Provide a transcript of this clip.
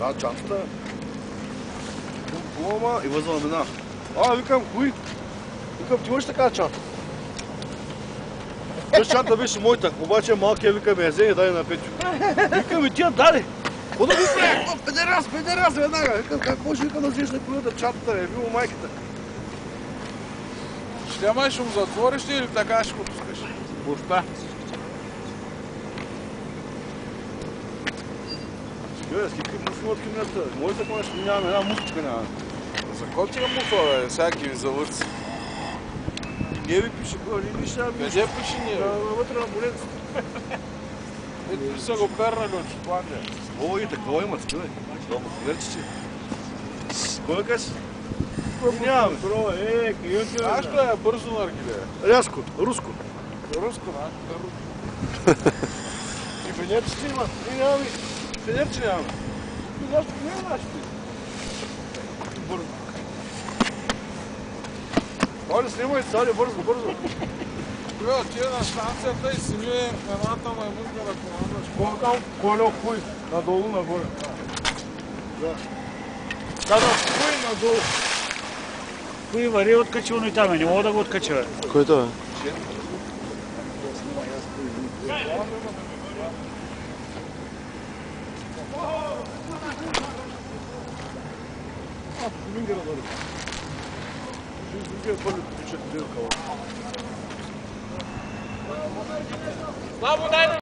Каза чантата. Хубава и възла мина. Викам, кои? Викам, ти имаш така чанта? Тази чанта беше моята, обаче малкия викам, я вземе, дай на Петю. Викам, и тия даде. Какво да го правя? Педерас, веднага. Викам, как може викам да взеш на колята чантата, бе, било майката. Ще му затвориш ли или така ще го пускаш? Пуста. Гледай, с какви муфи от кимната? Може да кажеш, нямаме една муфичка няма. За кой ти е муфа, бе? Всяки ви завърци. Не ви пише, не пише, ами... Къде пише ние, бе? Вътре на болецата. Ето ли са го пернали от Шотландия? О, и такова има, скъде. Дома, верчиче. Кой кажеш? Нямаме. Знаеш ли е бързо на аргилея? Рязко, руско. Руско, знаеш? И фенерчите има. И нямаме. Фенерче нямаме. Защо не е нашите? Бързо. Оля, снимай цари, бързо. Бе, отиде на станцията и си ми едната маймунка да командваш. Колко там? Коля, хуй. Надолу, нагоре. Да. Казвам, хуй надолу. Хуй вари откачил, но и там не мога да го откача. Кой това е? Шумингера дали. Шумингера първи потичат дирка. Слабо, дай